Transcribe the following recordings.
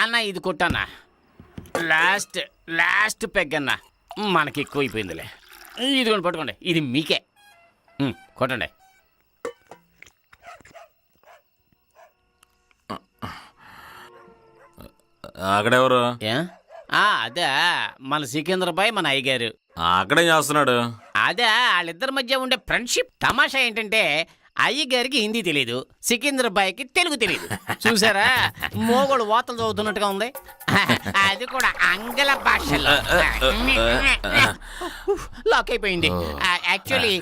అన్న ఇది కొట్టన్నా. Last last peg అన్న, మనకి ఎక్కువ అయిపోయిందిలే. ఇదిగోండి పట్టుకోండి, ఇది మీకే. కొట్టండి. అక్కడెవరు? అదే మన సికింద్రబాయ్, మన అయ్యగారు. అక్కడేం చేస్తున్నాడు? అదే వాళ్ళిద్దరి మధ్య ఉండే ఫ్రెండ్షిప్. తమాషా ఏంటంటే అయ్యగారికి హిందీ తెలీదు, సికింద్రబాయ్కి తెలుగు తెలీదు. చూసారా, మోగోడు వార్తలు చదువుతున్నట్టుగా ఉంది. అది కూడా ఆంగ్ల భాషలో. లాక్ అయిపోయింది. యాక్చువల్లీ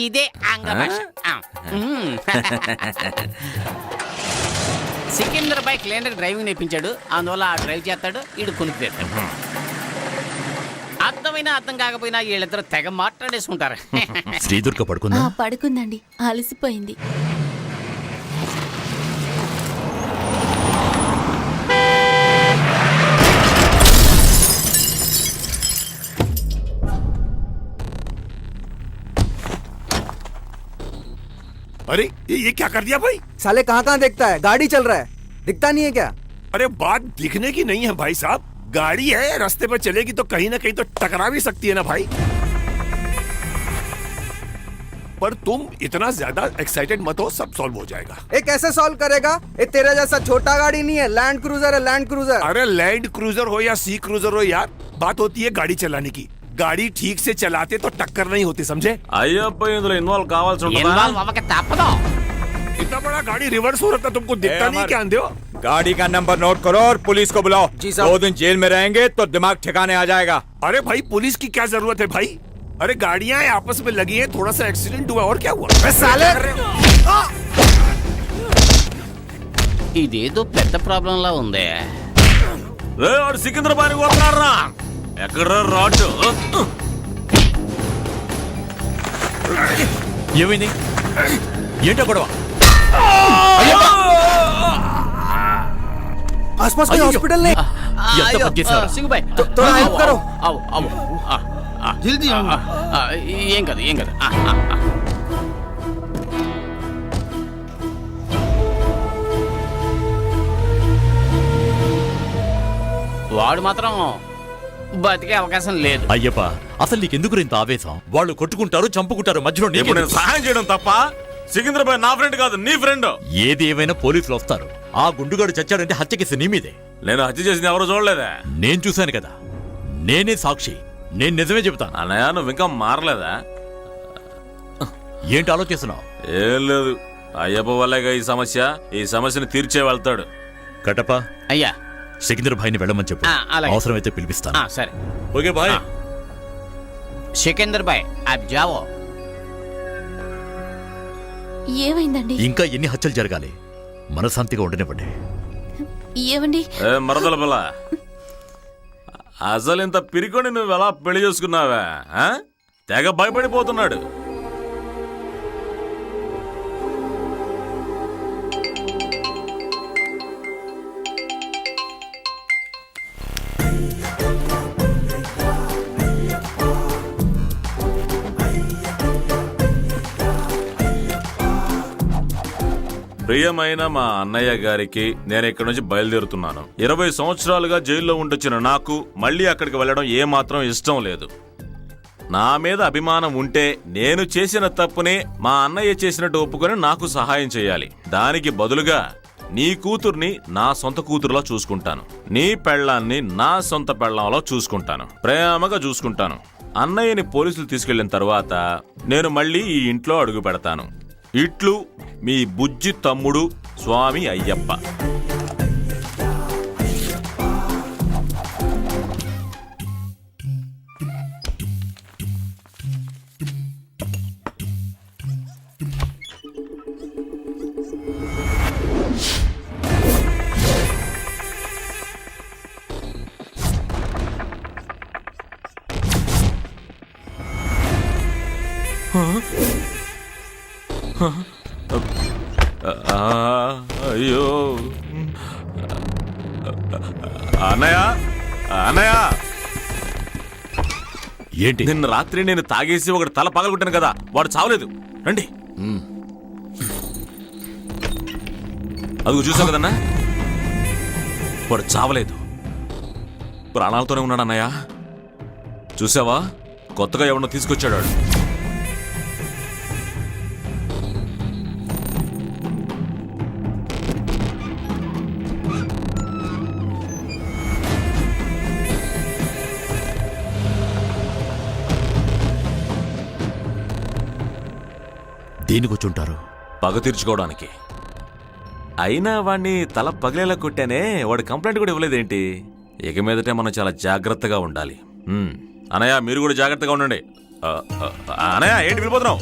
ఇదే ఆంగ్ల భాష. సికింద్రబాయ్ క్లీనర్ డ్రైవింగ్ నేర్పించాడు, అందువల్ల ఆ డ్రైవ్ చేస్తాడు, ఈడు కొనుక్కు తెస్తాడు. అర్థమైనా అర్థం కాకపోయినా వీళ్ళిద్దరు తెగ మాట్లాడేసుకుంటారు. శ్రీదుర్గ పడుకుందా? పడుకుందండి, అలసిపోయింది. अरे ये क्या कर दिया भाई? साले कहाँ कहाँ देखता है, गाड़ी चल रहा है, दिखता नहीं है क्या? अरे बात दिखने की नहीं है भाई साहब, गाड़ी है, रास्ते पर चलेगी तो कहीं ना कहीं तो टकरा भी सकती है ना भाई। पर तुम इतना ज्यादा एक्साइटेड मत हो, सब सॉल्व हो जाएगा। ये कैसे सॉल्व करेगा? ये तेरे जैसा छोटा गाड़ी नहीं है, लैंड क्रूजर है, लैंड क्रूजर। अरे लैंड क्रूजर हो या सी क्रूजर हो यार, बात होती है गाड़ी चलाने की। गाड़ी ठीक से चलाते तो टक्कर नहीं होती, समझे? అయ్యప్ప ఇందులో ఇన్వాల్వ్ కావాల్సి ఉంటుందా? ఇన్వాల్వ్ అవ్వక తప్పదు. इतना बड़ा गाड़ी रिवर्स हो रहा था, तुमको दिखता नहीं क्या अंधे हो? गाड़ी का नंबर नोट करो और पुलिस को बुलाओ। जी साहब। 2 दिन जेल में रहेंगे तो दिमाग ठिकाने आ जाएगा। अरे भाई पुलिस की क्या जरूरत है भाई? अरे गाड़ियां आपस में लगी हैं, थोड़ा सा एक्सीडेंट हुआ और क्या हुआ? साले ఇదేదో పెద్ద ప్రాబ్లం లా ఉందే. వాడు సికింద్రాబాద్ కొడుతున్నారా? ఎక్కడ రాడు? ఏమైంది? ఏంటో గొడవ? आसपास कोई हॉस्पिटल नहीं? ఎంత పని చేశావురా? సింగుబాయ్ थोड़ा हेल्प करो। జల్దీ ఏం కాదు ఏం కాదు. వాడు మాత్రం బతికే అవకాశం లేదు. అయ్యప్ప, అసలు నీకెందుకు ఇంత ఆవేశం? వాళ్ళు కొట్టుకుంటారు, చంపుకుంటారు, మధ్యలో ఇప్పుడు నేను సహాయం చేయడం తప్ప? సికింద్రాబాద్ నా ఫ్రెండ్ కాదు, నీ ఫ్రెండ్. ఏది ఏమైనా పోలీసులు వస్తారు. ఆ గుండుగాడు చచ్చాడంటే హత్య కేసు నీ మీదే. నేను హత్య చేసింది ఎవరు చూడలేదా? నేను చూశాను కదా, నేనే సాక్షి. నేను నిజమే చెబుతాను. అన్నయ్య నువ్వు ఇంకా మారలేదా? ఏంటి ఆలోచిస్తున్నావు? ఏం లేదు, అయ్యప్ప వల్లేగా ఈ సమస్యను తీర్చే వెళ్తాడు. కటప, అయ్యా సికింద్ర భాయ్ని వెళ్ళమని చెప్పు. అలాగే. అవసరమైతే పిలిపిస్తాను. సరే ఓకే బాయ్. సికిందర్ భాయ్ అబ్ జావో. ఏమైందండి? ఇంకా ఎన్ని హత్యలు జరగాలి? మనశాంతిగా ఉండనివ్వండి. ఏమండి? మరదల పిల్ల, అసలు ఇంత పిరికొని నువ్వు ఎలా పెళ్లి చేసుకున్నావా? తెగ భయపడిపోతున్నాడు. ప్రియమైన మా అన్నయ్య గారికి నేను ఇక్కడి నుంచి బయలుదేరుతున్నాను. 20 సంవత్సరాలుగా జైల్లో ఉండొచ్చిన నాకు మళ్ళీ అక్కడికి వెళ్ళడం ఏమాత్రం ఇష్టం లేదు. నా మీద అభిమానం ఉంటే నేను చేసిన తప్పునే మా అన్నయ్య చేసినట్టు ఒప్పుకొని నాకు సహాయం చేయాలి. దానికి బదులుగా నీ కూతుర్ని నా సొంత కూతురులా చూసుకుంటాను, నీ పెళ్ళాన్ని నా సొంత పెళ్ళంలో చూసుకుంటాను, ప్రేమగా చూసుకుంటాను. అన్నయ్యని పోలీసులు తీసుకెళ్లిన తర్వాత నేను మళ్ళీ ఈ ఇంట్లో అడుగు పెడతాను. ఇట్లు మీ బుజ్జి తమ్ముడు స్వామి అయ్యప్ప. అయ్యో అన్నయ్య, అన్నయ్య, ఏంటి? నిన్న రాత్రి నేను తాగేసి ఒకటి తల పగలగొట్టాను కదా, వాడు చావలేదు. రండి. అదిగో చూసావు కదన్నా, వాడు చావలేదు, ప్రాణాలతోనే ఉన్నాడు అన్నయ్య. చూసావా, కొత్తగా ఎవరినో తీసుకొచ్చాడు వాడు. దేనికొచ్చుంటారు? పగ తీర్చుకోవడానికి. అయినా వాడిని తల పగిలేలా కొట్టానే, వాడు కంప్లైంట్ కూడా ఇవ్వలేదేంటి? ఇక మీదటే మనం చాలా జాగ్రత్తగా ఉండాలి. అన్నయ్య, మీరు కూడా జాగ్రత్తగా ఉండండి. అన్నయ్య, ఏంటి వెళ్ళిపోతున్నావు?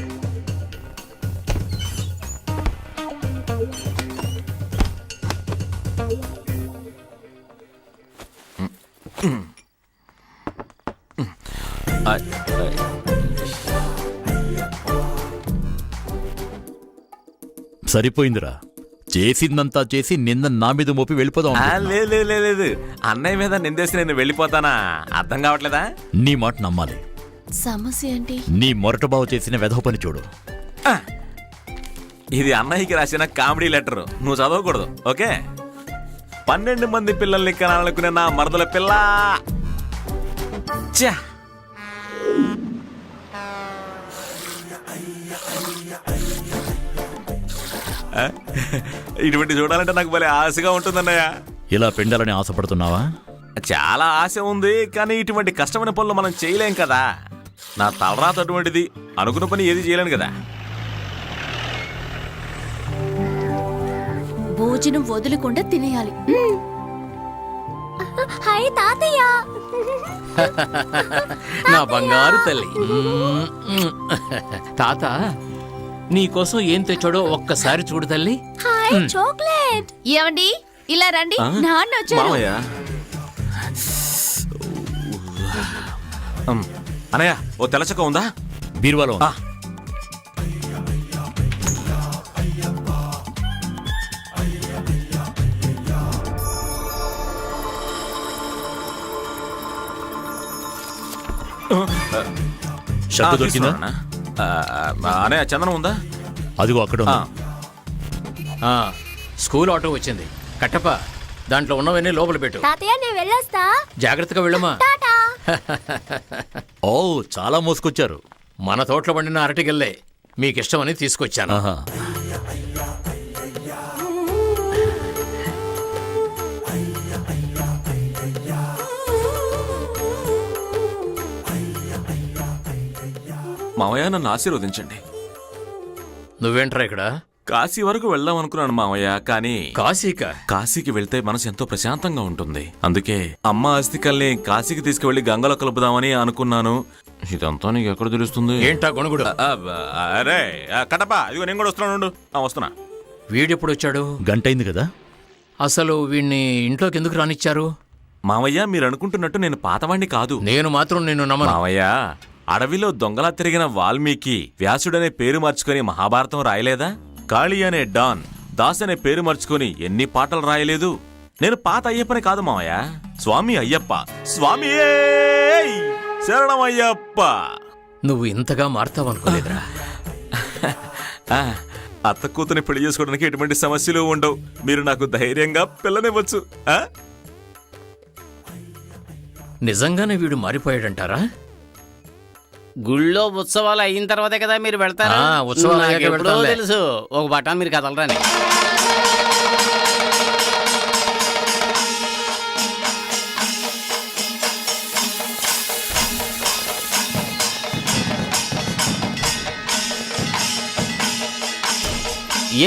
సరిపోయిందిరా, చేసిందంతా చేసి నింద నా మీద మోపి వెళ్ళిపోదాం అనుకుంటున్నావా? లేదు, అన్నయ్య మీద నిందేసి నేను వెళ్ళిపోతానా? అర్థం కావట్లేదా? నీ మాట నమ్మాలి. సమస్య ఏంటి? నీ మొరట బావ చేసిన వెధవ పని చూడు. ఇది అన్నయ్యకి రాసిన కామెడీ లెటర్, నువ్వు చదవకూడదు, ఓకే? 12 మంది పిల్లల్ని కనాలనుకునే నా మరదల పిల్ల. ఛా! ఇటువంటి చూడాలంటే నాకు భలే ఆశగా ఉంటుందన్నయ్య. ఇలా పెండాలని ఆశపడుతున్నావా? చాలా ఆశ ఉంది, కానీ ఇటువంటి కష్టమైన పనులు మనం చేయలేం కదా. నా తలరాత అటువంటిది, అనుకున్న పని ఏది చేయలేను కదా. భోజనం వదలకుండా తినేయాలి. హాయ్ తాతయ్య. నా బంగారు తల్లి. తాత నీకోసం ఏం తెచ్చాడో ఒక్కసారి చూడు తల్లి. Hi chocolate. ఏమండి, ఇలా రండి. నాన్న వచ్చారు. మామయ్య, అన్నయ్య, ఓ తెల్లచక్క ఉందా? బీరువాలో ఉంది. షర్టు దొరికిందా? అన్నయ్య, చందనం ఉందా? అదిగో అక్కడ ఉంది. స్కూల్ ఆటో వచ్చింది. కట్టప్ప, దాంట్లో ఉన్నవన్నీ లోపల పెట్టు. తాతయ్య నేను వెళ్ళొస్తా. జాగ్రత్తగా వెళ్ళమా. టాటా. ఓ, చాలా మోసుకొచ్చారు. మన తోటలో పండిన అరటిగల్లే మీకు ఇష్టమని తీసుకొచ్చాను. ఆహా. మామయ్య, నన్ను ఆశీర్వదించండి. నువ్వేంట్రా ఇక్కడ? కాశీ వరకు వెళ్దాం అనుకున్నాను మామయ్య, కానీ కాశీకి వెళ్తే మనసు ఎంతో ప్రశాంతంగా ఉంటుంది. అందుకే అమ్మ అస్థికల్ని కాశీకి తీసుకువెళ్లి గంగలో కలుపుదామని అనుకున్నాను. ఇదంతా నీకు ఎక్కడ తెలుస్తుంది? ఏంటా గొణుగుడు? అరే కటప, ఇదిగో నేను కూడా వస్తున్నాను. వస్తున్నా. వీడెప్పుడు వచ్చాడు? గంటైంది కదా. అసలు వీడిని ఇంట్లోకి ఎందుకు రానిచ్చారు? మామయ్య, మీరు అనుకుంటున్నట్టు నేను పాతవాణ్ణి కాదు. నేను మాత్రం నిన్ను నమ్మను. మామయ్య, అడవిలో దొంగలా తిరిగిన వాల్మీకి వ్యాసుడనే పేరు మార్చుకొని మహాభారతం రాయలేదా? కాళీ అనే డాన్ దాస్ అనే పేరు మార్చుకొని ఎన్ని పాటలు రాయలేదు? నేను పాత అయ్యప్పని కాదు మామయ్య, స్వామి అయ్యప్ప. స్వామి శరణమయ్యప్ప. నువ్వు ఇంతగా మారుతావనుకోలేదురా. అత్త కూతుని పెళ్లి చేసుకోవడానికి ఎటువంటి సమస్యలు ఉండవు. మీరు నాకు ధైర్యంగా పిల్లనివ్వచ్చు. నిజంగానే వీడు మారిపోయాడంటారా? గుళ్ళో ఉత్సవాలు అయిన తర్వాతే కదా మీరు వెళ్తారా? ఉత్సవాలు అయ్యాక నాకు ఎప్పుడో వెళ్తాంలే. తెలుసు ఒక బటా మీరు కదలరని.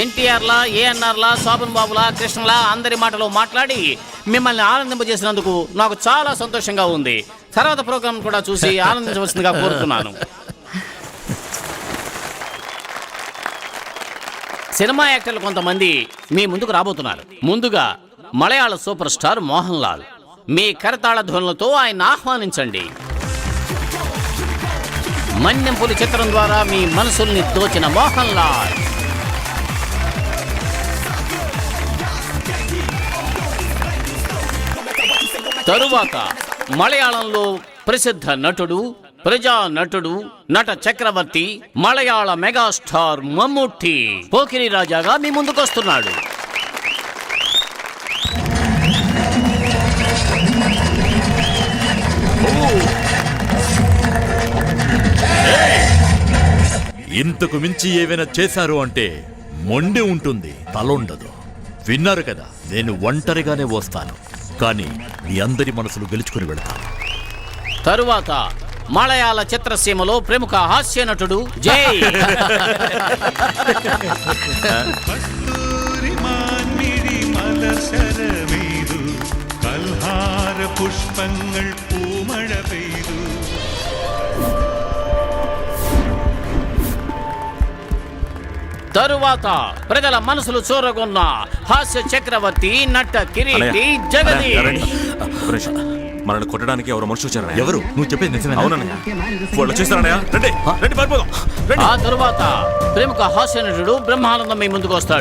ఎన్టీఆర్లా, ఏఎన్ఆర్లా, శోభన్ బాబులా, కృష్ణలా అందరి మాటలు మాట్లాడి మిమ్మల్ని ఆనందింపజేసినందుకు నాకు చాలా సంతోషంగా ఉంది. తర్వాత ప్రోగ్రాం కూడా చూసి ఆనందించవలసిందిగా కోరుతున్నాను. సినిమా యాక్టర్లు కొంతమంది మీ ముందుకు రాబోతున్నారు. ముందుగా మలయాళ సూపర్ స్టార్ మోహన్ లాల్. మీ కరతాళ ధ్వనులతో ఆయన ఆహ్వానించండి. మన్యంపులి చిత్రం ద్వారా మీ మనసుల్ని దోచిన మోహన్ లాల్. తరువాత మలయాళంలో ప్రసిద్ధ నటుడు, ప్రజా నటుడు, నట చక్రవర్తి, మలయాళ మెగాస్టార్ మమ్ముట్టి పోకిరి రాజాగా మీ ముందుకొస్తున్నాడు. ఇంతకు మించి ఏవైనా చేశారు అంటే మొండి ఉంటుంది, తలుండదు. విన్నారు కదా, నేను ఒంటరిగానే వస్తాను, కానీ మీ అందరి మనసులు గెలుచుకుని వెళతాను. తరువాత మలయాళ చిత్రసీమలో ప్రముఖ హాస్య నటుడు జై. പുഷ്പങ്ങൾ പൂമഴ പെയ്തു. తరువాత ప్రజల మనసులు చూరగొన్న హాస్య చక్రవర్తి నట కిరీటి అన్నయ్య, జగదీష్. రండి. ఒక్క నిమిషం. మనల్ని కొట్టడానికి ఎవరు మనుషులు వచ్చారు? ఎవరు? నువ్వు చెప్పేది నిజమేనా? అవునన్నయ్య, వాళ్ళు చేస్తారన్నయ్య. రండి రండి, పారిపోదాం. రండి. ఆ తరువాత ప్రముఖ హాస్య నటుడు బ్రహ్మానందం మీ ముందుకు వస్తాడు.